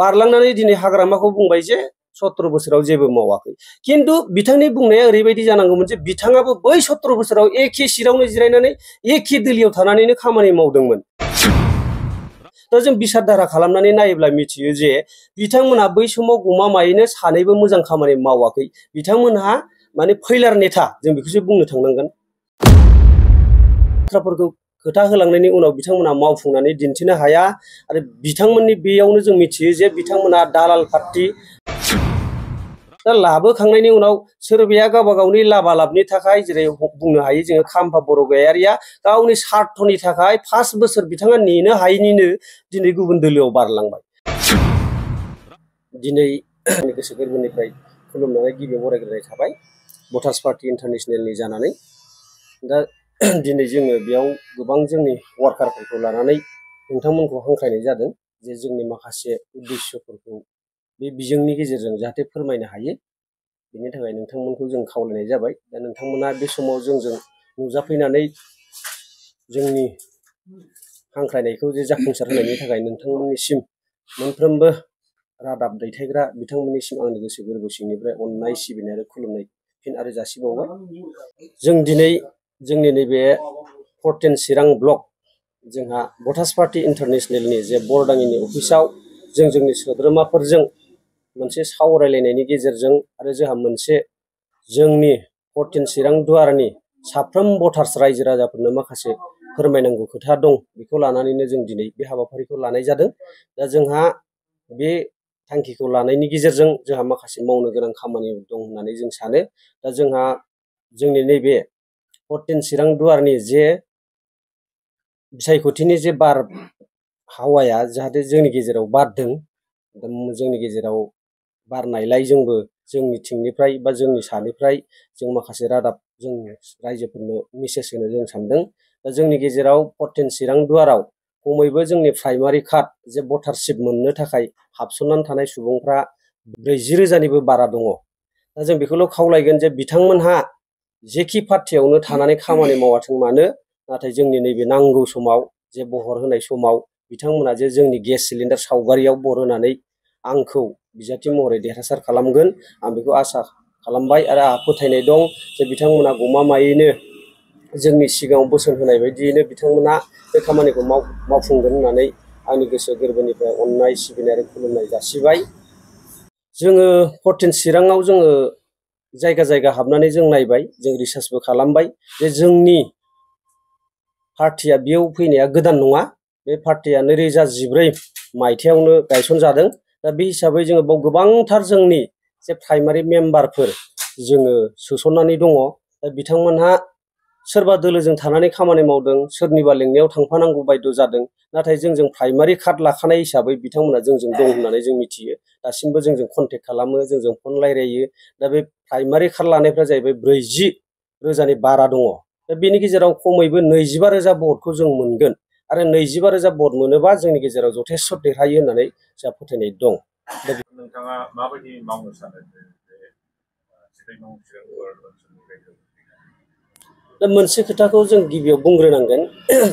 बारलांनानै दिनै हाग्रामाखौ बुंबाय जे 17 बोसोराव जेबो मावाखै किन्तु बिथांनि बुंनाया ओरैबायदि जानांगौमोन जे बिथाङाबो बै 17 बोसोराव एखे सिटआवनो जिरायनानै एखे दिल्लीयाव थानानैनो खामानि मावदोंमोन। दा जों बिसार धारा खालामनानै नायोब्ला मिथियो जे बिथांमोनहा बै समाव गमामायैनो सानैबो मोजां खामानि मावाखै। बिथांमोनहा माने फैलार नेता जों बेखौसो बुंनो थांनांगोन। बाथ्राफोरखौ खोथा होलांनायनि उनाव बिथांमोनहा मावफुंनानै दिन्थिनो हाया आरो बिथांमोननि बेयावनो जों मिथियो जे बिथांमोनहा दालाल पार्टी। दा लाबोखांनायनि उनाव सोरबाया गावबा गावनि लाबालाबनि थाखाय जेरै बुंनो हायो जोङो खाम्फा बरगयारिया गावनि स्वार्थनि थाखाय 5 बोसोर बिथाङा नेनो हायैनिनो दिनै गुबुन दोलोआव बारलांबाय। दिनै गोसो गोरबोनिफ्राय खुलुमनानै गिबियाव बरायग्रोनाय थाबाय भटार्स पार्टी इन्टारनेशनेलनि जानानै। दा दिनै जोङो बेयाव गोबां जोंनि वार्कारफोरखौ लानानै नोंथांमोनखौ हांख्रायनाय जादों जे जोंनि माखासे उद्देश्यफोरखौ बे बिजोंनि गेजेरजों जाहाथे फोरमायनो हायो बेनि थाखाय नोंथांमोनखौ जों खावलायनाय जाबाय। दा नोंथांमोना बे समाव जोंजों नुजाफैनानै जोंनि हांख्रायनायखौ जे जाफुंसार होनायनि थाखाय नोंथांमोननिसिम मोनफ्रोमबो रादाब दैथायग्रा बिथांमोननिसिम आंनि गोसो गोरबो सिंनिफ्राय अननाय सिबिनाय आरो खुलुमनाय फिन आरो जासिबावबाय। जों दिनै जोंनि नैबे 14 चिरां ब्लक जोंहा भटार्स पार्टी इन्टारनेशनेलनि जे बरदाङिनि अफिसाव जों जोंनि सोद्रोमाफोरजों मोनसे सावरायलायनायनि गेजेरजों आरो जोंहा मोनसे जोंनि 14 चिरां दुवारनि साफ्रोम भटार्स रायजो राजाफोरनो माखासे फोरमायनांगौ खोथा दं। बेखौ लानानैनो जों दिनै बे हाबाफारिखौ लानाय जादों। दा जोंहा बे थांखिखौ लानायनि गेजेरजों जोंहा माखासे मावनो गोनां खामानि दं होननानै जों सानो। दा जोंहा जोंनि नैबे 14 चिरां दुवारनि जे बिसायख'थिनि जे बारहावाया जाहाथे जोंनि गेजेराव बारदों, जोंनि गेजेराव बारनायलाय जोंबो जोंनिथिंनिफ्राय बा जोंनि सानिफ्राय जों माखासे रादाब जों रायजोफोरनो मेसेज होनो जों सानदों। दा जोंनि गेजेराव 14 चिरां दुवाराव खमैबो जोंनि प्राइमारि कार्ड जे भटारशिप मोननो थाखाय हाबसननानै थानाय सुबुंफ्रा 40,000निबो बारा दङ। दा जों बेखौल' खावलायगोन जे बिथांमोनहा जेखि पार्टियावनो थानानै खामानि मावाथों मानो, नाथाय जोंनि नैबे नांगौ समाव जे बहर होनाय समाव बिथांमोना जे जोंनि गेस सिलिन्डार सावगारियाव बहर होनानै आंखौ बिजाथि महरै देरहासार खालामगोन आं बेखौ आसा खालामबाय आरो आंहा फोथायनाय दं जे बिथांमोना गमामायैनो जोंनि सिगाङाव बोसोन होनाय बायदियैनो बिथांमोना बे खामानिखौ मावफुंगोन होननानै आंनि गोसो गोरबोनिफ्राय अननाय सिबिनाय आरो खुलुमनाय जासिबाय। जोङो 14 चिराङाव जोङो जायगा जायगा हाबनानै जों नायबाय, जों रिसार्चबो खालामबाय जे जोंनि पार्टिया बेयाव फैनाया गोदान नङा। बे पार्टिया 2014 मायथाइयावनो गायसनजादों। दा बे हिसाबै जोङो बाव गोबांथार जोंनि जे प्राइमारि मेम्बारफोर जोङो सोसननानै दङ। दा बिथांमोनहा सोरबा दोलोजों थानानै खामानि मावदों, सोरनिबा लेंनायाव थांफानांगौ बायद' जादों। नाथाय जोंजों प्राइमारि कार्ड लाखानाय हिसाबै बिथांमोना जोंजों दं होननानै जों मिथियो। दासिमबो जोंजों कन्टेक्ट खालामो, जोंजों फन रायलायो। दा बे प्राइमारि कार्ड लानायफ्रा जाहैबाय 40,000नि बारा दङ। दा बेनि गेजेराव खमैबो 25,000 भटखौ जों मोनगोन आरो 25,000 भट मोनोबा जोंनि गेजेराव जथेस्थ देरहायो होननानै जोंहा फोथायनाय दं। नोंथाङा माबायदि मावनो सानो? दा मोनसे खोथाखौ जों गिबियाव बुंग्रोनांगोन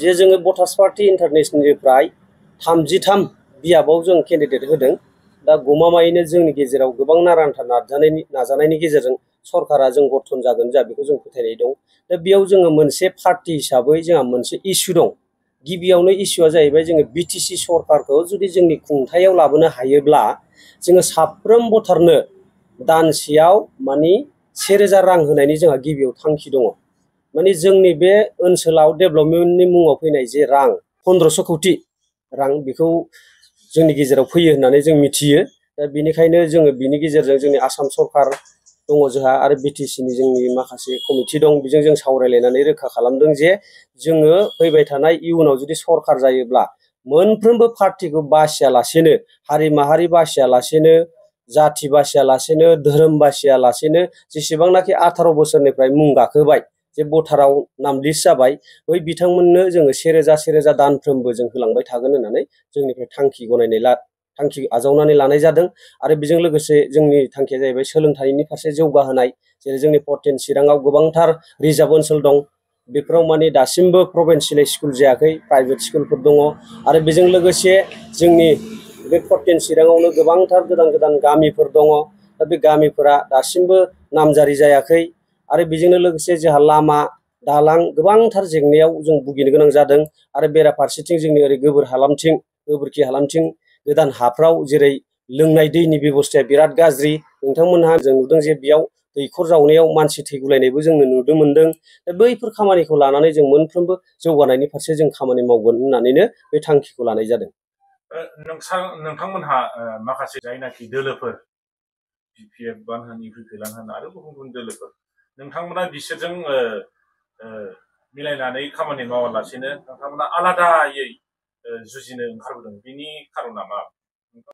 जे जोङो भटार्स पार्टी इन्टारनेशनेलनिफ्राय 33 बियाबाव जों केन्डिडेट होदों। दा गमामायैनो जोंनि गेजेराव गोबां नारा-नाथा नाजानायनि गेजेरजों सरकारा जों गठन जागोन जोंहा बेखौ जों फोथायनाय दं। दा बेयाव जोङो मोनसे पार्टी हिसाबै जोंहा मोनसे इस्यु दं। गिबियावनो इस्युआ जाहैबाय जोङो बिटिसि सरकारखौ जुदि जोंनि खुंथायाव लाबोनो हायोब्ला जोङो साफ्रोम भटारनो दानसेयाव मानि 1,000 रां होनायनि जोंहा गिबियाव थांखि दङ। माने जोंनि बे ओनसोलाव डेभेलपमेन्टनि मुङाव फैनाय जे रां 1500 कौटि रां बेखौ जोंनि गेजेराव फैयो होननानै जों मिथियो। दा बेनिखायनो जोङो बिनि गेजेरजों जोंनि आसाम सरकार दङ जोंहा आरो बिटिसिनि जोंनि माखासे कमिटि दं, बेजों जों सावरायलायनानै रोखा खालामदों जे जोङो फैबाय थानाय इयुनाव जुदि सरकार जायोब्ला मोनफ्रोमबो पार्टिखौ बासियालासेनो, हारि माहारि बासियालासेनो, जाथि बासियालासेनो, धोरोम बासियालासेनो जेसेबांनाखि 18 बोसोरनिफ्राय मुं गाखोबाय जे भटाराव नाम लिस्ट जाबाय बै बिथांमोननो जोङो 1,000 दानफ्रोमबो जों होलांबाय थागोन होननानै जोंनिफ्राय थांखि आजावनानै लानाय जादों। आरो बेजों लोगोसे जोंनि थांखिया जाहैबाय सोलोंथाइनि फारसे जौगाहोनाय। जेरै जोंनि 14 चिराङाव गोबांथार रिजार्भ ओनसोल दं, बेफोराव माने दासिमबो प्रभिन्सियेल स्कुल जायाखै, प्राइभेट स्कुलफोर दङ। आरो बेजों लोगोसे जोंनि बे 14 चिराङावनो गोबांथार गोदान गोदान गामिफोर दङ। दा बे गामिफोरा दासिमबो नामजारि जायाखै आरो बेजोंनो लोगोसे जोंहा लामा दालां गोबांथार जेंनायाव जों भुगिनो गोनां जादों। आरो बेराफारसेथिं जोंनि ओरै गोबोरखि हालामथिं गोदान हाफ्राव जेरै लोंनाय दैनि बेबस्थाया बिराद गाज्रि। नोंथांमोनहा जों नुदों जे बेयाव दैखर जावनायाव मानसि थैगुलायनायबो जोंनो नुनो मोनदों। दा बैफोर खामानिखौ लानानै जों मोनफ्रोमबो जौगानायनि फारसे जों खामानि मावगोन होननानैनो बे थांखिखौ लानाय जादों। नोंथांमोनहा माखासे जायनाखि दोलोफोर BPF होन UPPL होन आरो गुबुन गुबुन दोलोफोर नोंथांमोना बिसोरजों मिलायनानै खामानि मावालासिनो नोंथांमोना आलादायै जुजिनो ओंखारबोदों बिनि खारना मा?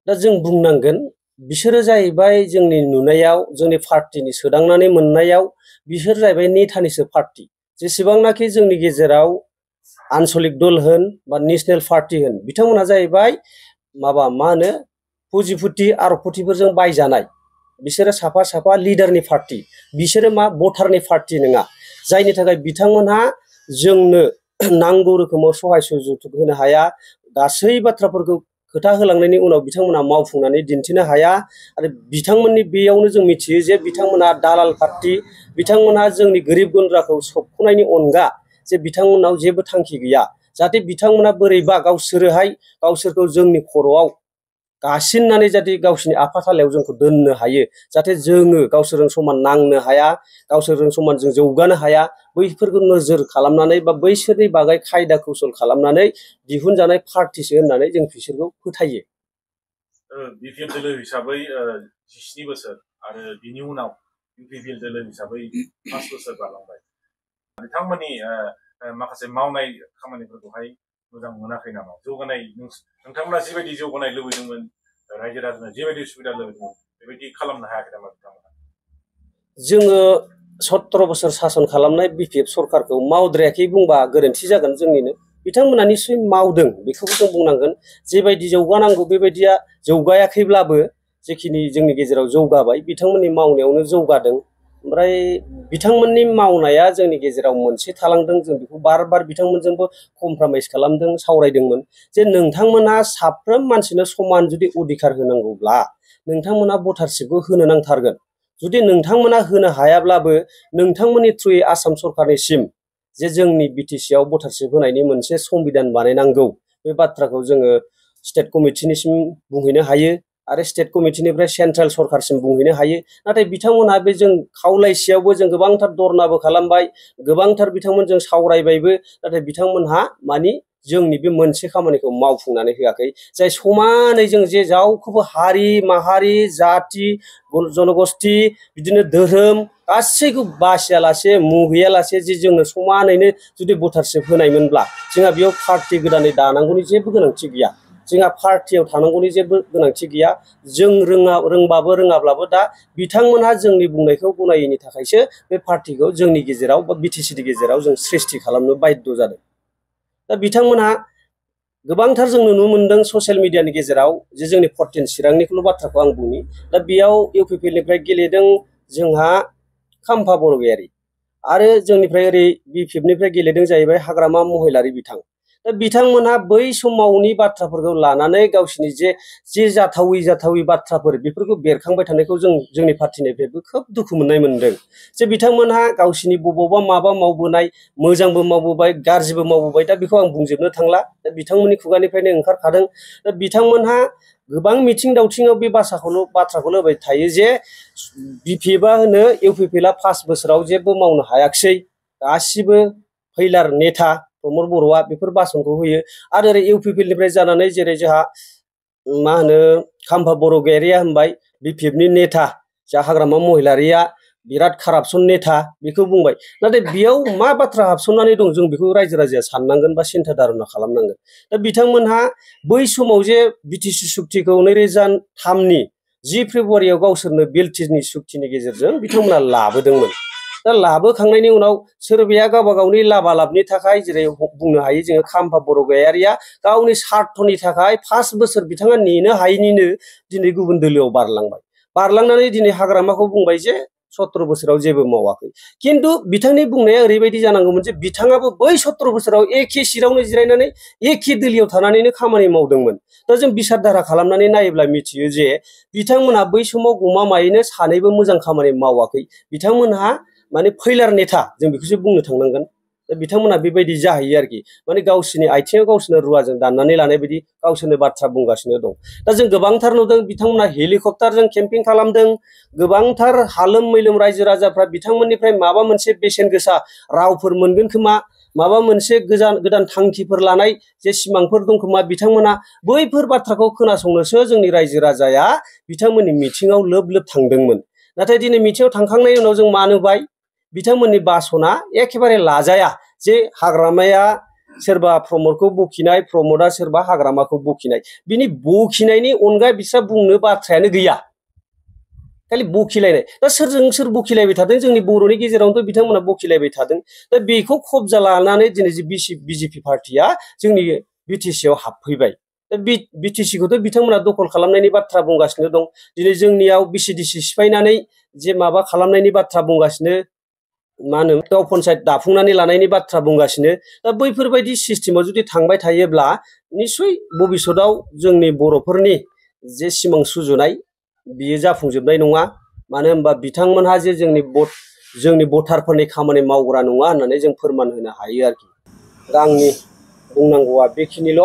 दा जों बुंनांगोन बिसोरो जाहैबाय जोंनि नुनायाव जोंनि पार्टिनि सोदांनानै मोननायाव बिसोर जाहैबाय नेथानिसो पार्टि। जेसेबांनाखि जोंनि गेजेराव आनसलिक दल होन बा नेशनेल पार्टि होन बिथांमोनहा जाहैबाय मा होनो पुजिपुति आरबपतिफोरजों बायजानाय। बिसोरो साफा साफा लिडारनि पार्टि, बिसोरो मा भटारनि पार्टि नङा। जायनि थाखाय बिथांमोनहा जोंनो नांगौ रोखोमाव सहाय सुजुग होनो हाया। गासै बाथ्राफोरखौ खोथा होलांनायनि उनाव बिथांमोना मावफुंनानै दिन्थिनो हाया। आरो बिथांमोननि बेयावनो जों मिथियो जे बिथांमोना दालाल पार्टि। बिथांमोनहा जोंनि गोरिब गुन्द्राखौ सोबख'नायनि अनगा जे बिथांमोननाव जेबो थांखि गैया। जाहाथे बिथांमोना बोरैबा गावसोरखौ जोंनि खर'आव गासिननानै जाहाथे गावसिनि आफाथालायाव जोंखौ दोननो हायो, जाहाथे जोङो गावसोरजों समान नांनो हाया, गावसोरजों समान जों जौगानो हाया, बैफोरखौ नोजोर खालामनानै बा बैसोरनि बागै खायदा कौसल खालामनानै दिहुनजानाय पार्टिसो होननानै जों बिसोरखौ फोथायो। BPF दोलो हिसाबै 17 बोसोर आरो बिनि उनाव UPPL दोलो हिसाबै 5 बोसोर बारलांबाय। बिथांमोननि माखासे मावनाय खामानिफोरखौहाय मोजां मोनाखै नामा? जौगानाय नोंथांमोना जिबायदि जौगानाय लुबैदोंमोन, रायजो राजानो जिबायदि सुबिदा लुबैदोंमोन बेबायदि खालामनो हायाखै नामा बिथांमोना? जोङो 17 बोसोर सासन खालामनाय BPF सरकारखौ मावद्रायाखै बुंबा गोरोन्थि जागोन जोंनिनो। बिथांमोना निस्सय मावदों, बेखौबो जों बुंनांगोन। जेबायदि जौगानांगौ बेबायदिया जौगायाखैब्लाबो जेखिनि जोंनि गेजेराव जौगाबाय बिथांमोननि मावनायावनो जौगादों। ओमफ्राय बिथांमोननि मावनाया जोंनि गेजेराव मोनसे थालांदों। जों बेखौ बार बार बिथांमोनजोंबो कमप्रमाइस खालामदों, सावरायदोंमोन जे नोंथांमोना साफ्रोम मानसिनो समान जुदि अधिकार होनांगौब्ला नोंथांमोना भटारशिपखौ होनो नांथारगोन। जुदि नोंथांमोना होनो हायाब्लाबो नोंथांमोननि थ्रुयै आसाम सरकारनिसिम जे जोंनि BTC आव भटारशिप होनायनि मोनसे संबिधान बानायनांगौ, बे बाथ्राखौ जोङो स्टेट कमिटिनिसिम बुंहैनो हायो आरो स्टेट कमिटिनिफ्राय सेन्ट्रेल सरकारसिम बुंहैनो हायो। नाथाय बिथांमोनहा बे जों खावलायसेयावबो जों गोबांथार धरनाबो खालामबाय, गोबांथार बिथांमोनजों सावरायबायबो, नाथाय बिथांमोनहा मानि जोंनि बे मोनसे खामानिखौ मावफुंनानै होआखै। जाय समानै जों जे रावखौबो हारि माहारि जाति जनगोष्ठी बिदिनो धोरोम गासैखौ बासियालासे मुगैयालासे जे जोंनो समानैनो जुदि भटारशिप होनायमोनब्ला जोंहा बेयाव पार्टि गोदानै दानांगौनि जेबो गोनांथि गैया। जोंहा पार्टियाव थानांगौनि जेबो गोनांथि गैया। जों रोंबाबो रोङाब्लाबो दा बिथांमोनहा जोंनि बुंनायखौ गनायैनि थाखायसो बे पार्टिखौ जोंनि गेजेराव बा BTCनि गेजेराव जों सृष्टि खालामनो बाध्य जादों। दा बिथांमोनहा गोबांथार जों नुनो मोनदों ससियेल मिडियानि गेजेराव जे जोंनि 14 चिरांनिखौल' बाथ्राखौ आं बुंनि। दा बेयाव UPPनिफ्राय गेलेदों जोंहा खाम्फा बरगयारी आरो जोंनिफ्राय ओरै BPFनिफ्राय गेलेदों जाहैबाय हाग्रामा महिलारि बिथां। दा बिथांमोनहा बै समावनि बाथ्राफोरखौ लानानै गावसिनि जे जाथावै बाथ्राफोर बेफोरखौ बेरखांबाय थानायखौ जोंनि पार्टिनिफ्रायबो खोब दुखु मोननाय मोनदों। जे बिथांमोनहा गावसिनि बबावबा माबा मावबोनाय मोजांबो मावबोबाय गाज्रिबो मावबोबाय, दा बेखौ आं बुंजोबनो थांला। दा बिथांमोननि खुगानिफ्रायनो ओंखारखादों। दा बिथांमोनहा गोबां मिथिं दावथिङाव बे बाथ्राखौल' होबाय थायो जे BPFआ होनो UPPLआ 5 बोसोराव जेबो मावनो हायाखिसै, गासिबो फैलार नेता प्रमद बर'आ बेफोर भाषणखौ होयो। आरो ओरै UPPनिफ्राय जानानै जेरै जोंहा मा होनो खाम्फा बरगयारिया होनबाय BPFनि नेता, जा हाग्रामा महिलारिया बिराद कारापसन नेता बेखौ बुंबाय। नाथाय बेयाव मा बाथ्रा हाबसननानै दं जों बेखौ रायजो राजाया साननांगोन बा सिन्था धारना खालामनांगोन। दा बिथांमोनहा बै समाव जे BTC सुक्तिखौ 2003नि 10 फेब्रुवारियाव गावसोरनो बेलटिनि सुक्तिनि गेजेरजों बिथांमोना लाबोदोंमोन। दा लाबोखांनायनि उनाव सोरबाया गावबा गावनि लाबालाबनि थाखाय जेरै बुंनो हायो जोङो खाम्फा बरगयारिया गावनि स्वार्थनि थाखाय 5 बोसोर बिथाङा नेनो हायैनिनो दिनै गुबुन दोलोआव बारलांबाय। बारलांनानै दिनै हाग्रामाखौ बुंबाय जे 17 बोसोराव जेबो मावाखै खिन्थु बिथांनि बुंनाया ओरैबायदि जानांगौमोन जे बिथाङाबो बै 17 बोसोराव एखे सिटआवनो जिरायनानै एखे दिल्लीयाव थानानैनो खामानि मावदोंमोन दा जों बिसार धारा खालामनानै नायोब्ला मिथियो जे बिथांमोनहा बै समाव गमामायैनो सानैबो मोजां खामानि मावाखै बिथांमोनहा माने फैलार नेता जों बेखौसो बुंनो थांनांगोन दा बिथांमोनहा बेबायदि जाहैयो आरोखि माने गावसिनि आथिङाव गावसोरनो रुवाजों दाननानै लानाय बायदि गावसोरनो बाथ्रा बुंगासिनो दं दा जों गोबांथार नुदों बिथांमोनहा हेलिकप्टारजों केम्पिं खालामदों गोबांथार हालोम मैलोम रायजो राजाफ्रा बिथांमोननिफ्राय माबा मोनसे बेसेन गोसा रावफोर मोनगोन खोमा माबा मोनसे गोदान थांखिफोर लानाय जे सिमांफोर दं खोमा बिथांमोना बैफोर बाथ्राखौ खोनासंनोसो जोंनि रायजो राजाया बिथांमोननि मिथिङाव लोब लोब थांदोंमोन नाथाय दिनै मिथिङाव थांखांनायनि उनाव जों मा नुबाय बिथांमोननि बासना एखेबारे लाजाया जे हाग्रामाया सोरबा प्रमदखौ बखिनाय प्रमदा सोरबा हाग्रामाखौ बखिनाय बिनि बखिनायनि अनगा बिस्रा बुंनो बाथ्रायानो गैया खालि बखिलायनाय दा सोरजों सोर बखिलायबाय थादों जोंनि बर'नि गेजेरावनोथ' बिथांमोना बखिलायबाय थादों दा बेखौ खबजा लानानै दिनै जे बिजेपि पार्टिया जोंनि बिटिसिआव हाबफैबाय दा बिटिसिखौथ' बिथांमोना दखल खालामनायनि बाथ्रा बुंगासिनो दं दिनै जोंनियाव बिसिडिसि सिफायनानै जे माबा खालामनायनि बाथ्रा बुंगासिनो मा होनो गाव पन्सायत दाफुंनानै लानायनि बाथ्रा बुंगासिनो दा बैफोरबायदि सिस्टेमाव जुदि थांबाय थायोब्ला निस्सय भबिष्यताव जोंनि बर'फोरनि जे सिमां सुजुनाय बियो जाफुंजोबनाय नङा मानो होनबा बिथांमोनहा जे जोंनि भटारफोरनि खामानि मावग्रा नङा होननानै जों फोरमान होनो हायो आरोखि दा आंनि बुंनांगौआ बेखिनिल'